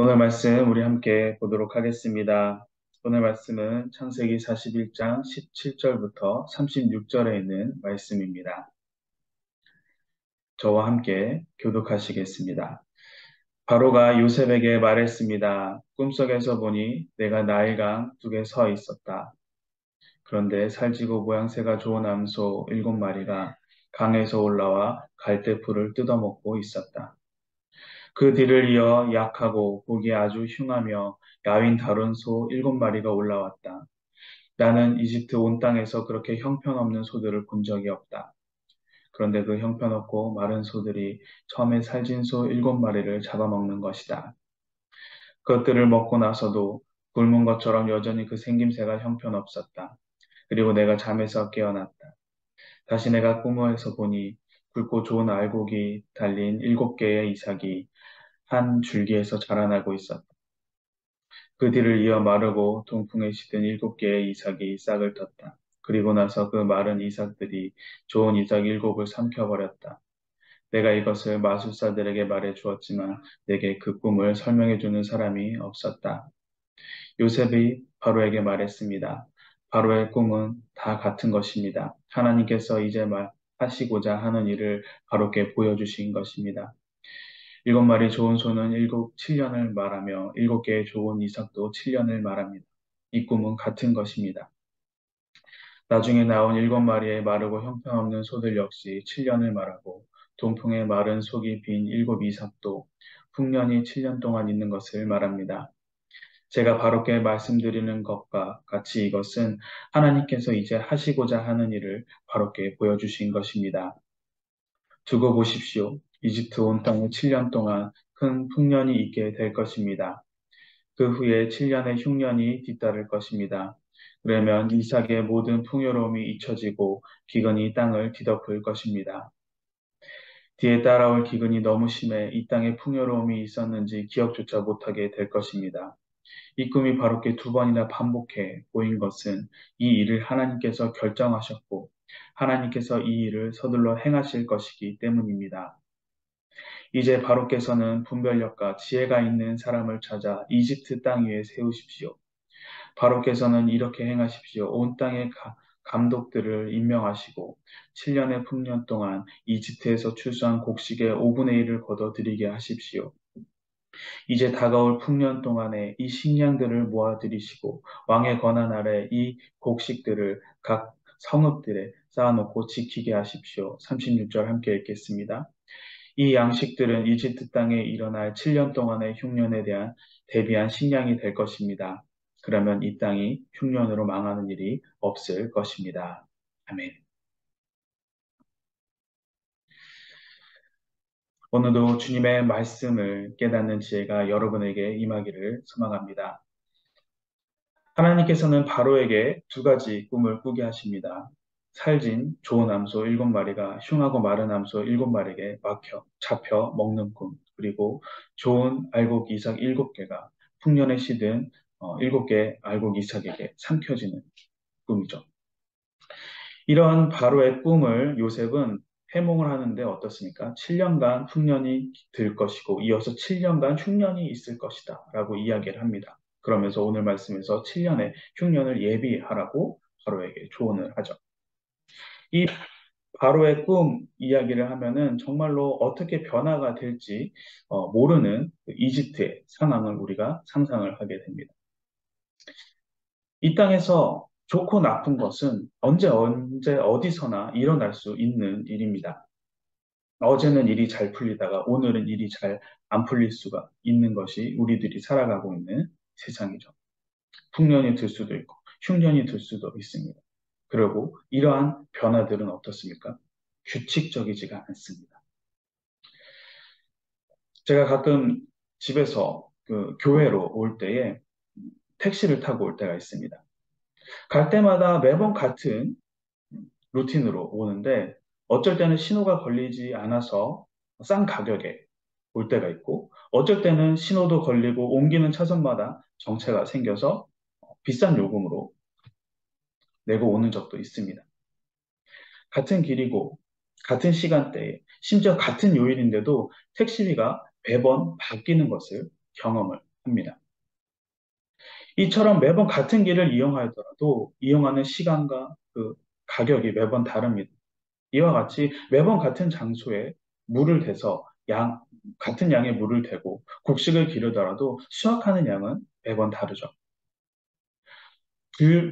오늘 말씀 우리 함께 보도록 하겠습니다. 오늘 말씀은 창세기 41장 17절부터 36절에 있는 말씀입니다. 저와 함께 교독하시겠습니다. 바로가 요셉에게 말했습니다. 꿈속에서 보니 내가 나일강 둑에 서 있었다. 그런데 살찌고 모양새가 좋은 암소 7마리가 강에서 올라와 갈대풀을 뜯어먹고 있었다. 그 뒤를 이어 약하고 보기에 아주 흉하며 야윈 다른 소 7마리가 올라왔다. 나는 이집트 온 땅에서 그렇게 형편없는 소들을 본 적이 없다. 그런데 그 형편없고 마른 소들이 처음에 살진 소 7마리를 잡아먹는 것이다. 그것들을 먹고 나서도 굶은 것처럼 여전히 그 생김새가 형편없었다. 그리고 내가 잠에서 깨어났다. 다시 내가 꿈에서 보니 굵고 좋은 알곡이 달린 7개의 이삭이 한 줄기에서 자라나고 있었다. 그 뒤를 이어 마르고 동풍에 시든 7개의 이삭이 싹을 텄다. 그리고 나서 그 마른 이삭들이 좋은 이삭 7을 삼켜버렸다. 내가 이것을 마술사들에게 말해 주었지만 내게 그 꿈을 설명해 주는 사람이 없었다. 요셉이 바로에게 말했습니다. 바로의 꿈은 다 같은 것입니다. 하나님께서 이제 하시고자 하는 일을 바로께 보여주신 것입니다. 7마리 좋은 소는 7년을 말하며 7개의 좋은 이삭도 7년을 말합니다. 이 꿈은 같은 것입니다. 나중에 나온 7마리의 마르고 형편없는 소들 역시 7년을 말하고 동풍에 마른 속이 빈 7이삭도 풍년이 7년 동안 있는 것을 말합니다. 제가 바로께 말씀드리는 것과 같이 이것은 하나님께서 이제 하시고자 하는 일을 바로께 보여주신 것입니다. 두고 보십시오. 이집트 온 땅에 7년 동안 큰 풍년이 있게 될 것입니다. 그 후에 7년의 흉년이 뒤따를 것입니다. 그러면 이삭의 모든 풍요로움이 잊혀지고 기근이 땅을 뒤덮을 것입니다. 뒤에 따라올 기근이 너무 심해 이 땅에 풍요로움이 있었는지 기억조차 못하게 될 것입니다. 이 꿈이 바로께 2번이나 반복해 보인 것은 이 일을 하나님께서 결정하셨고 하나님께서 이 일을 서둘러 행하실 것이기 때문입니다. 이제 바로께서는 분별력과 지혜가 있는 사람을 찾아 이집트 땅 위에 세우십시오. 바로께서는 이렇게 행하십시오. 온 땅의 감독들을 임명하시고 7년의 풍년 동안 이집트에서 출수한 곡식의 5분의 1을 거둬들이게 하십시오. 이제 다가올 풍년 동안에 이 식량들을 모아들이시고 왕의 권한 아래 이 곡식들을 각 성읍들에 쌓아놓고 지키게 하십시오. 36절 함께 읽겠습니다. 이 양식들은 이집트 땅에 일어날 7년 동안의 흉년에 대한 대비한 식량이 될 것입니다. 그러면 이 땅이 흉년으로 망하는 일이 없을 것입니다. 아멘. 오늘도 주님의 말씀을 깨닫는 지혜가 여러분에게 임하기를 소망합니다. 하나님께서는 바로에게 2가지 꿈을 꾸게 하십니다. 살진 좋은 암소 7마리가 흉하고 마른 암소 7마리에게 잡혀 먹는 꿈, 그리고 좋은 알곡 이삭 7개가 풍년에 시든 7개 알곡 이삭에게 삼켜지는 꿈이죠. 이런 바로의 꿈을 요셉은 해몽을 하는데 어떻습니까? 7년간 풍년이 들 것이고 이어서 7년간 흉년이 있을 것이다 라고 이야기를 합니다. 그러면서 오늘 말씀에서 7년의 흉년을 예비하라고 바로에게 조언을 하죠. 이 바로의 꿈 이야기를 하면은 정말로 어떻게 변화가 될지 모르는 그 이집트의 상황을 우리가 상상을 하게 됩니다. 이 땅에서 좋고 나쁜 것은 언제 어디서나 일어날 수 있는 일입니다. 어제는 일이 잘 풀리다가 오늘은 일이 잘 안 풀릴 수가 있는 것이 우리들이 살아가고 있는 세상이죠. 풍년이 들 수도 있고 흉년이 들 수도 있습니다. 그리고 이러한 변화들은 어떻습니까? 규칙적이지가 않습니다. 제가 가끔 집에서 그 교회로 올 때에 택시를 타고 올 때가 있습니다. 갈 때마다 매번 같은 루틴으로 오는데 어쩔 때는 신호가 걸리지 않아서 싼 가격에 올 때가 있고 어쩔 때는 신호도 걸리고 옮기는 차선마다 정체가 생겨서 비싼 요금으로 내고 오는 적도 있습니다. 같은 길이고 같은 시간대에 심지어 같은 요일인데도 택시비가 매번 바뀌는 것을 경험을 합니다. 이처럼 매번 같은 길을 이용하더라도 이용하는 시간과 그 가격이 매번 다릅니다. 이와 같이 매번 같은 장소에 물을 대서 같은 양의 물을 대고 곡식을 기르더라도 수확하는 양은 매번 다르죠.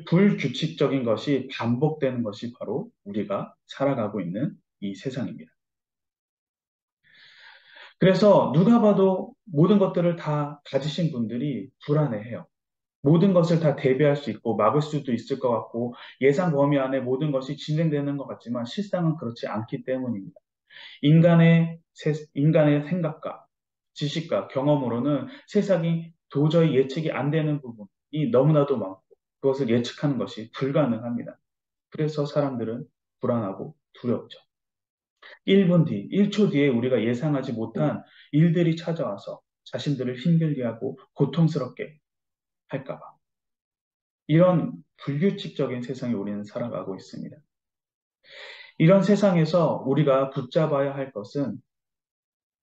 불규칙적인 것이 반복되는 것이 바로 우리가 살아가고 있는 이 세상입니다. 그래서 누가 봐도 모든 것들을 다 가지신 분들이 불안해해요. 모든 것을 다 대비할 수 있고 막을 수도 있을 것 같고 예상 범위 안에 모든 것이 진행되는 것 같지만 실상은 그렇지 않기 때문입니다. 인간의 생각과 지식과 경험으로는 세상이 도저히 예측이 안 되는 부분이 너무나도 많고 그것을 예측하는 것이 불가능합니다. 그래서 사람들은 불안하고 두렵죠. 1분 뒤, 1초 뒤에 우리가 예상하지 못한 일들이 찾아와서 자신들을 힘들게 하고 고통스럽게 할까 봐. 이런 불규칙적인 세상에 우리는 살아가고 있습니다. 이런 세상에서 우리가 붙잡아야 할 것은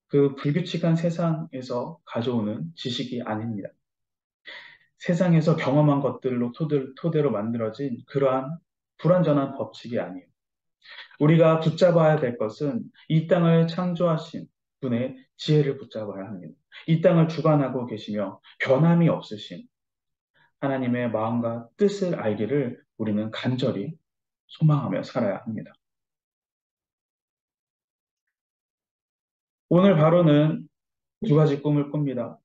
그 불규칙한 세상에서 가져오는 지식이 아닙니다. 세상에서 경험한 것들로 토대로 만들어진 그러한 불완전한 법칙이 아니에요. 우리가 붙잡아야 될 것은 이 땅을 창조하신 분의 지혜를 붙잡아야 합니다. 이 땅을 주관하고 계시며 변함이 없으신 하나님의 마음과 뜻을 알기를 우리는 간절히 소망하며 살아야 합니다. 오늘 바로는 두 가지 꿈을 꿉니다.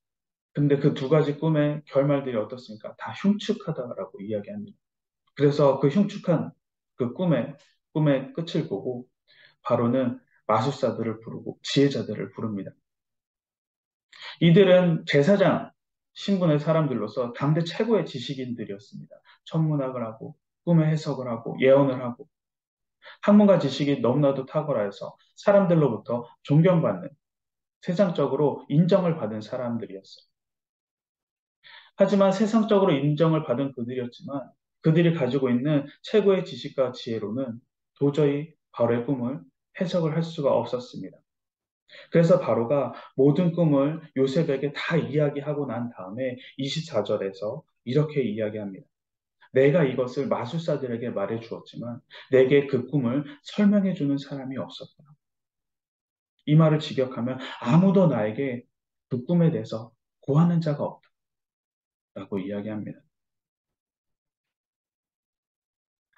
근데 그 두 가지 꿈의 결말들이 어떻습니까? 다 흉측하다라고 이야기합니다. 그래서 그 흉측한 그 꿈의 끝을 보고 바로는 마술사들을 부르고 지혜자들을 부릅니다. 이들은 제사장 신분의 사람들로서 당대 최고의 지식인들이었습니다. 천문학을 하고 꿈의 해석을 하고 예언을 하고 학문과 지식이 너무나도 탁월하여서 사람들로부터 존경받는 세상적으로 인정을 받은 사람들이었어요. 하지만 세상적으로 인정을 받은 그들이었지만 그들이 가지고 있는 최고의 지식과 지혜로는 도저히 바로의 꿈을 해석을 할 수가 없었습니다. 그래서 바로가 모든 꿈을 요셉에게 다 이야기하고 난 다음에 24절에서 이렇게 이야기합니다. 내가 이것을 마술사들에게 말해 주었지만 내게 그 꿈을 설명해 주는 사람이 없었다. 이 말을 직역하면 아무도 나에게 그 꿈에 대해서 고하는 자가 없다라고 이야기합니다.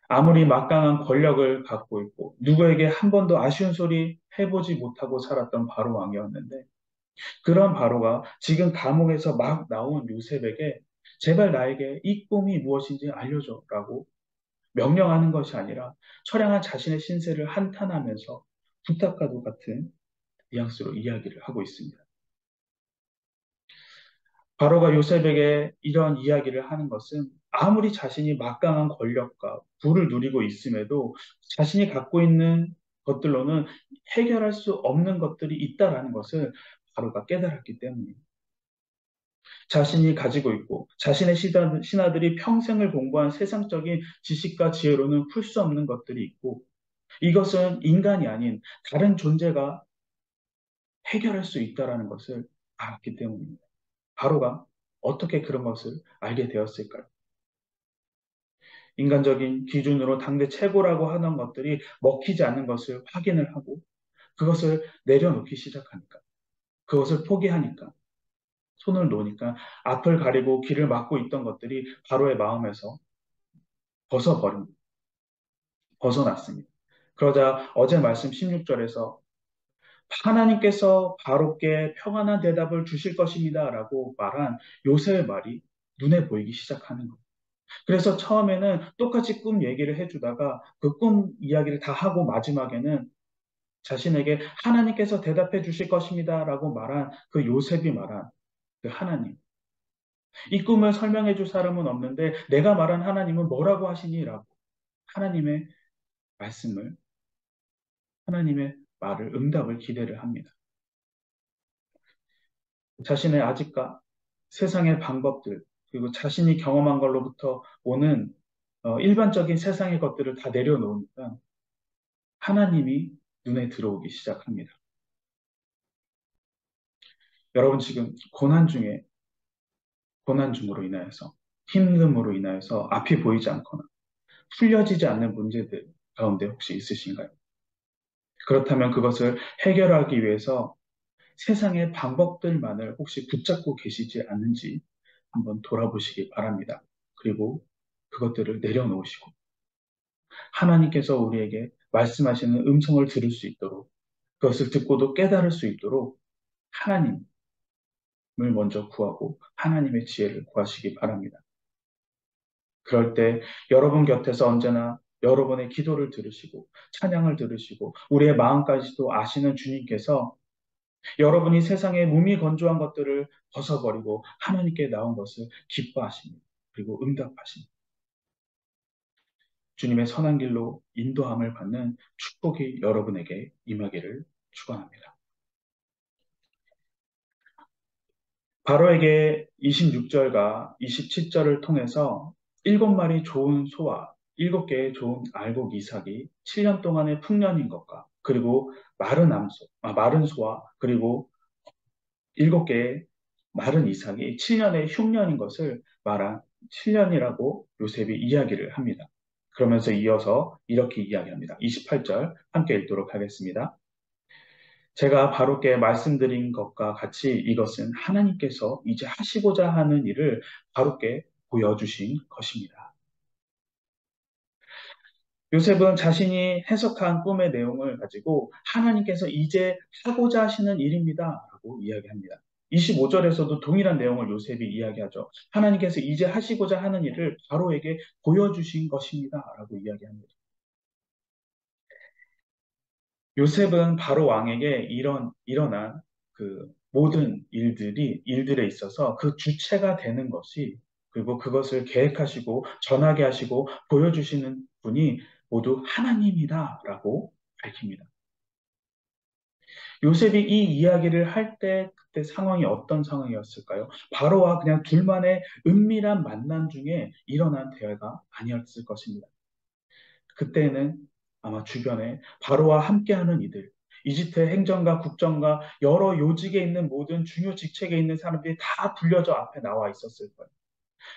아무리 막강한 권력을 갖고 있고 누구에게 한 번도 아쉬운 소리 해보지 못하고 살았던 바로 왕이었는데 그런 바로가 지금 감옥에서 막 나온 요셉에게 제발 나에게 이 꿈이 무엇인지 알려줘라고 명령하는 것이 아니라 처량한 자신의 신세를 한탄하면서 부탁과도 같은 뉘앙스로 이야기를 하고 있습니다. 바로가 요셉에게 이런 이야기를 하는 것은 아무리 자신이 막강한 권력과 부를 누리고 있음에도 자신이 갖고 있는 것들로는 해결할 수 없는 것들이 있다라는 것을 바로가 깨달았기 때문입니다. 자신이 가지고 있고 자신의 신하들이 평생을 공부한 세상적인 지식과 지혜로는 풀 수 없는 것들이 있고 이것은 인간이 아닌 다른 존재가 해결할 수 있다라는 것을 알았기 때문입니다. 바로가 어떻게 그런 것을 알게 되었을까요? 인간적인 기준으로 당대 최고라고 하는 것들이 먹히지 않는 것을 확인을 하고 그것을 내려놓기 시작하니까 그것을 포기하니까 손을 놓으니까 앞을 가리고 길을 막고 있던 것들이 바로의 마음에서 벗어버립니다. 벗어났습니다. 그러자 어제 말씀 16절에서 하나님께서 바로께 평안한 대답을 주실 것입니다. 라고 말한 요셉의 말이 눈에 보이기 시작하는 거예요. 그래서 처음에는 똑같이 꿈 얘기를 해주다가 그 꿈 이야기를 다 하고 마지막에는 자신에게 하나님께서 대답해 주실 것입니다. 라고 말한 그 요셉이 말한 그 하나님. 이 꿈을 설명해 줄 사람은 없는데 내가 말한 하나님은 뭐라고 하시니? 라고 하나님의 말씀을, 하나님의 말을, 응답을 기대를 합니다. 자신의 아직과 세상의 방법들, 그리고 자신이 경험한 걸로부터 오는 일반적인 세상의 것들을 다 내려놓으니까 하나님이 눈에 들어오기 시작합니다. 여러분 지금 고난 중에 고난 중으로 인하여서, 힘듦으로 인하여서 앞이 보이지 않거나 풀려지지 않는 문제들 가운데 혹시 있으신가요? 그렇다면 그것을 해결하기 위해서 세상의 방법들만을 혹시 붙잡고 계시지 않는지 한번 돌아보시기 바랍니다. 그리고 그것들을 내려놓으시고 하나님께서 우리에게 말씀하시는 음성을 들을 수 있도록 그것을 듣고도 깨달을 수 있도록 하나님을 먼저 구하고 하나님의 지혜를 구하시기 바랍니다. 그럴 때 여러분 곁에서 언제나 여러분의 기도를 들으시고 찬양을 들으시고 우리의 마음까지도 아시는 주님께서 여러분이 세상의 무미건조한 것들을 벗어버리고 하나님께 나온 것을 기뻐하십니다. 그리고 응답하십니다. 주님의 선한 길로 인도함을 받는 축복이 여러분에게 임하기를 축원합니다. 바로에게 26절과 27절을 통해서 7마리 좋은 소와 7개의 좋은 알곡 이삭이 7년 동안의 풍년인 것과 그리고 마른 소와 그리고 7개의 마른 이삭이 7년의 흉년인 것을 말한 7년이라고 요셉이 이야기를 합니다. 그러면서 이어서 이렇게 이야기합니다. 28절 함께 읽도록 하겠습니다. 제가 바로께 말씀드린 것과 같이 이것은 하나님께서 이제 하시고자 하는 일을 바로께 보여주신 것입니다. 요셉은 자신이 해석한 꿈의 내용을 가지고 하나님께서 이제 하고자 하시는 일입니다. 라고 이야기합니다. 25절에서도 동일한 내용을 요셉이 이야기하죠. 하나님께서 이제 하시고자 하는 일을 바로에게 보여주신 것입니다. 라고 이야기합니다. 요셉은 바로 왕에게 일어난 그 모든 일들에 있어서 그 주체가 되는 것이 그리고 그것을 계획하시고 전하게 하시고 보여주시는 분이 모두 하나님이다라고 밝힙니다. 요셉이 이 이야기를 할 때 그때 상황이 어떤 상황이었을까요? 바로와 그냥 둘만의 은밀한 만남 중에 일어난 대화가 아니었을 것입니다. 그때는 아마 주변에 바로와 함께하는 이들, 이집트의 행정가, 국정가, 여러 요직에 있는 모든 중요 직책에 있는 사람들이 다 불려져 앞에 나와 있었을 거예요.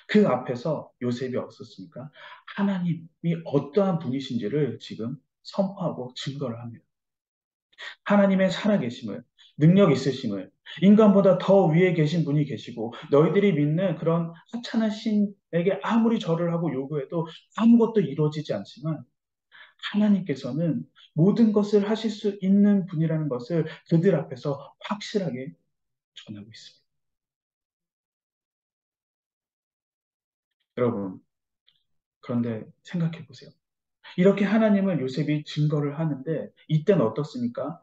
그 앞에서 요셉이 없었습니까? 하나님이 어떠한 분이신지를 지금 선포하고 증거를 합니다. 하나님의 살아계심을, 능력 있으심을, 인간보다 더 위에 계신 분이 계시고, 너희들이 믿는 그런 하찮은 신에게 아무리 절을 하고 요구해도 아무것도 이루어지지 않지만, 하나님께서는 모든 것을 하실 수 있는 분이라는 것을 그들 앞에서 확실하게 전하고 있습니다. 여러분, 그런데 생각해 보세요. 이렇게 하나님을 요셉이 증거를 하는데 이때는 어떻습니까?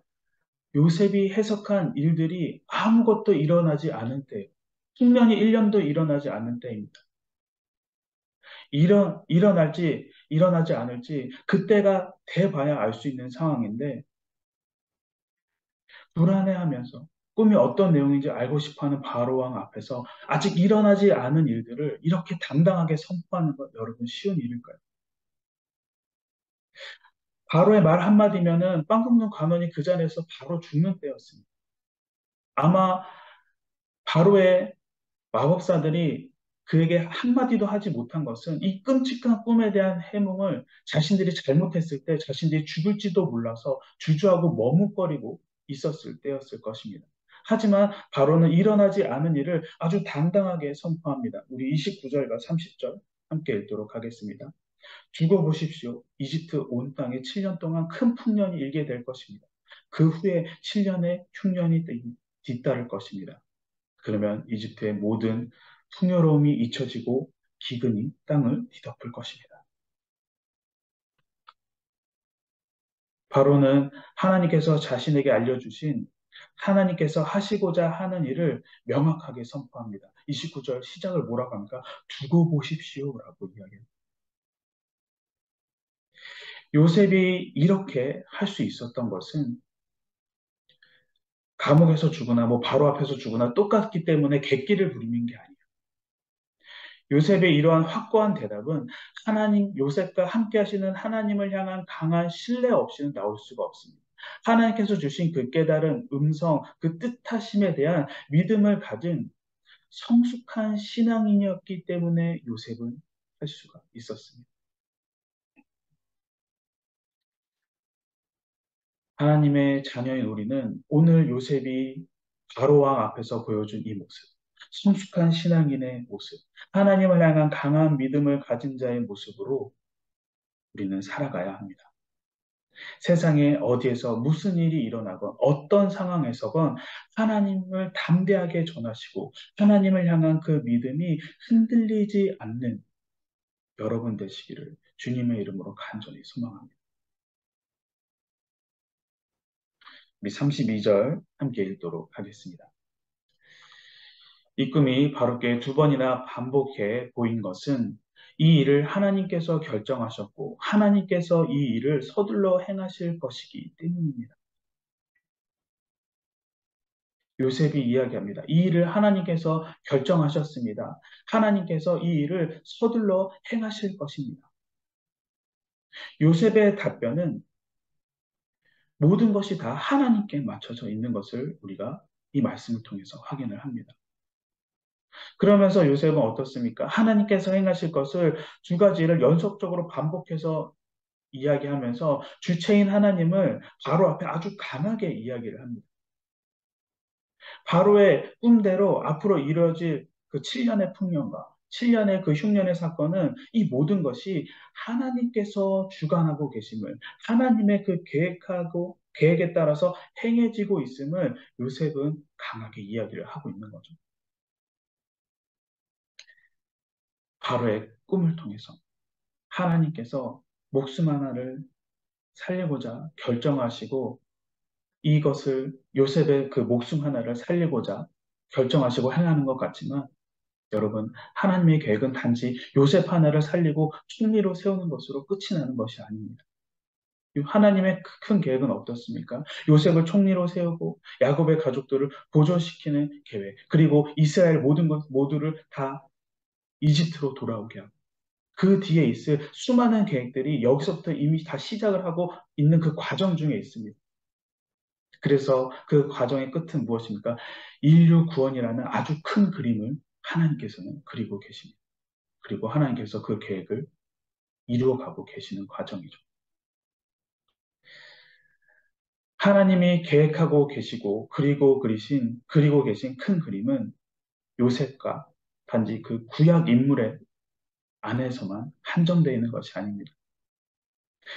요셉이 해석한 일들이 아무것도 일어나지 않은 때, 숙면이 1년도 일어나지 않는 때입니다. 일어나지 않을지 그때가 돼봐야 알 수 있는 상황인데 불안해하면서 꿈이 어떤 내용인지 알고 싶어하는 바로왕 앞에서 아직 일어나지 않은 일들을 이렇게 당당하게 선포하는 것 여러분 쉬운 일일까요? 바로의 말 한마디면은 빵 굽는 관원이 그 자리에서 바로 죽는 때였습니다. 아마 바로의 마법사들이 그에게 한마디도 하지 못한 것은 이 끔찍한 꿈에 대한 해몽을 자신들이 잘못했을 때 자신들이 죽을지도 몰라서 주저하고 머뭇거리고 있었을 때였을 것입니다. 하지만 바로는 일어나지 않은 일을 아주 당당하게 선포합니다. 우리 29절과 30절 함께 읽도록 하겠습니다. 두고 보십시오. 이집트 온 땅에 7년 동안 큰 풍년이 일게 될 것입니다. 그 후에 7년의 흉년이 뒤따를 것입니다. 그러면 이집트의 모든 풍요로움이 잊혀지고 기근이 땅을 뒤덮을 것입니다. 바로는 하나님께서 자신에게 알려주신 하나님께서 하시고자 하는 일을 명확하게 선포합니다. 29절 시작을 뭐라고 합니까? 두고 보십시오라고 이야기합니다. 요셉이 이렇게 할 수 있었던 것은 감옥에서 죽거나 뭐 바로 앞에서 죽거나 똑같기 때문에 객기를 부리는 게 아니에요. 요셉의 이러한 확고한 대답은 요셉과 함께 하시는 하나님을 향한 강한 신뢰 없이는 나올 수가 없습니다. 하나님께서 주신 그 깨달은 음성, 그 뜻하심에 대한 믿음을 가진 성숙한 신앙인이었기 때문에 요셉은 할 수가 있었습니다. 하나님의 자녀인 우리는 오늘 요셉이 바로왕 앞에서 보여준 이 모습, 성숙한 신앙인의 모습, 하나님을 향한 강한 믿음을 가진 자의 모습으로 우리는 살아가야 합니다. 세상에 어디에서 무슨 일이 일어나건 어떤 상황에서건 하나님을 담대하게 전하시고 하나님을 향한 그 믿음이 흔들리지 않는 여러분 되시기를 주님의 이름으로 간절히 소망합니다. 우리 32절 함께 읽도록 하겠습니다. 이 꿈이 바로께 두 번이나 반복해 보인 것은 이 일을 하나님께서 결정하셨고 하나님께서 이 일을 서둘러 행하실 것이기 때문입니다. 요셉이 이야기합니다. 이 일을 하나님께서 결정하셨습니다. 하나님께서 이 일을 서둘러 행하실 것입니다. 요셉의 답변은 모든 것이 다 하나님께 맞춰져 있는 것을 우리가 이 말씀을 통해서 확인을 합니다. 그러면서 요셉은 어떻습니까? 하나님께서 행하실 것을 두 가지를 연속적으로 반복해서 이야기하면서 주체인 하나님을 바로 앞에 아주 강하게 이야기를 합니다. 바로의 꿈대로 앞으로 이루어질 그 7년의 풍년과 7년의 그 흉년의 사건은 이 모든 것이 하나님께서 주관하고 계심을 하나님의 그 계획하고 계획에 따라서 행해지고 있음을 요셉은 강하게 이야기를 하고 있는 거죠. 바로의 꿈을 통해서 하나님께서 목숨 하나를 살리고자 결정하시고 이것을 요셉의 그 목숨 하나를 살리고자 결정하시고 행하는 것 같지만 여러분, 하나님의 계획은 단지 요셉 하나를 살리고 총리로 세우는 것으로 끝이 나는 것이 아닙니다. 하나님의 큰 계획은 어떻습니까? 요셉을 총리로 세우고 야곱의 가족들을 보존시키는 계획, 그리고 이스라엘 모든 것 모두를 다 이집트로 돌아오게 하고 그 뒤에 있을 수많은 계획들이 여기서부터 이미 다 시작을 하고 있는 그 과정 중에 있습니다. 그래서 그 과정의 끝은 무엇입니까? 인류 구원이라는 아주 큰 그림을 하나님께서는 그리고 계십니다. 그리고 하나님께서 그 계획을 이루어가고 계시는 과정이죠. 하나님이 계획하고 계시고 그리고 계신 큰 그림은 요셉과 단지 그 구약 인물의 안에서만 한정되어 있는 것이 아닙니다.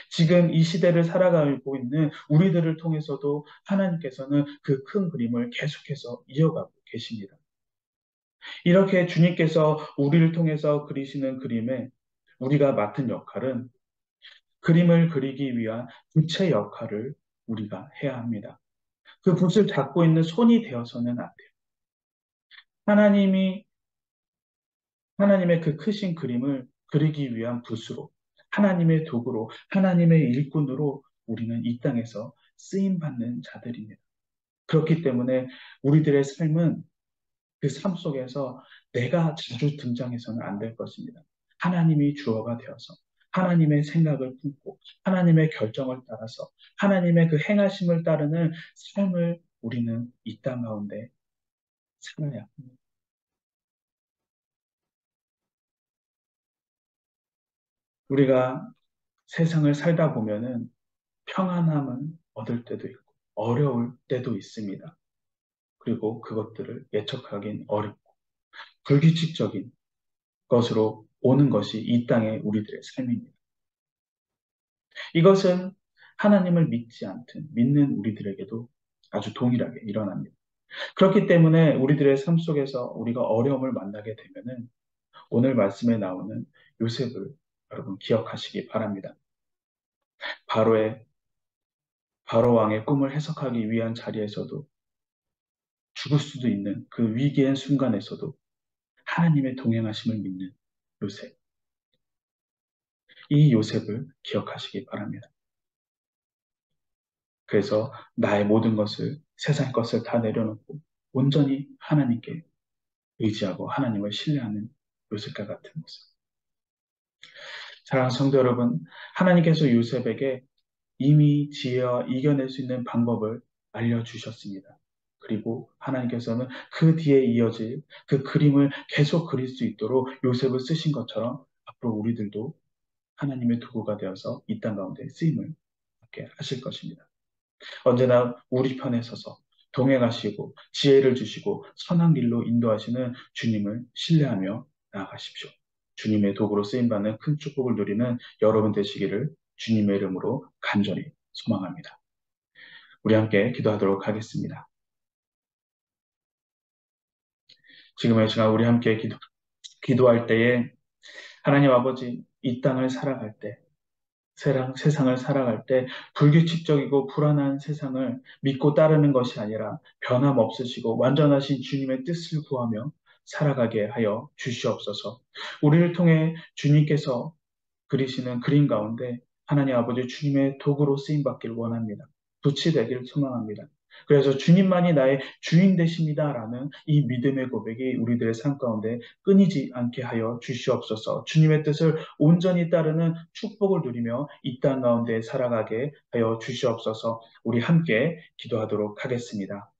지금 이 시대를 살아가고 있는 우리들을 통해서도 하나님께서는 그 큰 그림을 계속해서 이어가고 계십니다. 이렇게 주님께서 우리를 통해서 그리시는 그림에 우리가 맡은 역할은 그림을 그리기 위한 부채 역할을 우리가 해야 합니다. 그 붓을 잡고 있는 손이 되어서는 안 돼요. 하나님이 하나님의 그 크신 그림을 그리기 위한 붓으로 하나님의 도구로 하나님의 일꾼으로 우리는 이 땅에서 쓰임 받는 자들입니다. 그렇기 때문에 우리들의 삶은 그 삶 속에서 내가 자주 등장해서는 안 될 것입니다. 하나님이 주어가 되어서 하나님의 생각을 품고 하나님의 결정을 따라서 하나님의 그 행하심을 따르는 삶을 우리는 이 땅 가운데 살아야 합니다. 우리가 세상을 살다 보면은 평안함은 얻을 때도 있고 어려울 때도 있습니다. 그리고 그것들을 예측하기는 어렵고 불규칙적인 것으로 오는 것이 이 땅의 우리들의 삶입니다. 이것은 하나님을 믿지 않든 믿는 우리들에게도 아주 동일하게 일어납니다. 그렇기 때문에 우리들의 삶 속에서 우리가 어려움을 만나게 되면은 오늘 말씀에 나오는 요셉을 여러분 기억하시기 바랍니다. 바로의 바로 왕의 꿈을 해석하기 위한 자리에서도 죽을 수도 있는 그 위기의 순간에서도 하나님의 동행하심을 믿는 요셉. 이 요셉을 기억하시기 바랍니다. 그래서 나의 모든 것을 세상 것을 다 내려놓고 온전히 하나님께 의지하고 하나님을 신뢰하는 요셉과 같은 모습. 사랑하는 성도 여러분, 하나님께서 요셉에게 이미 지혜와 이겨낼 수 있는 방법을 알려주셨습니다. 그리고 하나님께서는 그 뒤에 이어질 그 그림을 계속 그릴 수 있도록 요셉을 쓰신 것처럼 앞으로 우리들도 하나님의 도구가 되어서 이 땅 가운데 쓰임을 받게 하실 것입니다. 언제나 우리 편에 서서 동행하시고 지혜를 주시고 선한 길로 인도하시는 주님을 신뢰하며 나아가십시오. 주님의 도구로 쓰임받는 큰 축복을 누리는 여러분 되시기를 주님의 이름으로 간절히 소망합니다. 우리 함께 기도하도록 하겠습니다. 지금의 시간 우리 함께 기도할 때에 하나님 아버지 이 땅을 살아갈 때 세상을 살아갈 때 불규칙적이고 불안한 세상을 믿고 따르는 것이 아니라 변함없으시고 완전하신 주님의 뜻을 구하며 살아가게 하여 주시옵소서. 우리를 통해 주님께서 그리시는 그림 가운데 하나님 아버지 주님의 도구로 쓰임 받기를 원합니다. 빛이 되기를 소망합니다. 그래서 주님만이 나의 주인 되십니다라는 이 믿음의 고백이 우리들의 삶 가운데 끊이지 않게 하여 주시옵소서. 주님의 뜻을 온전히 따르는 축복을 누리며 이 땅 가운데 살아가게 하여 주시옵소서. 우리 함께 기도하도록 하겠습니다.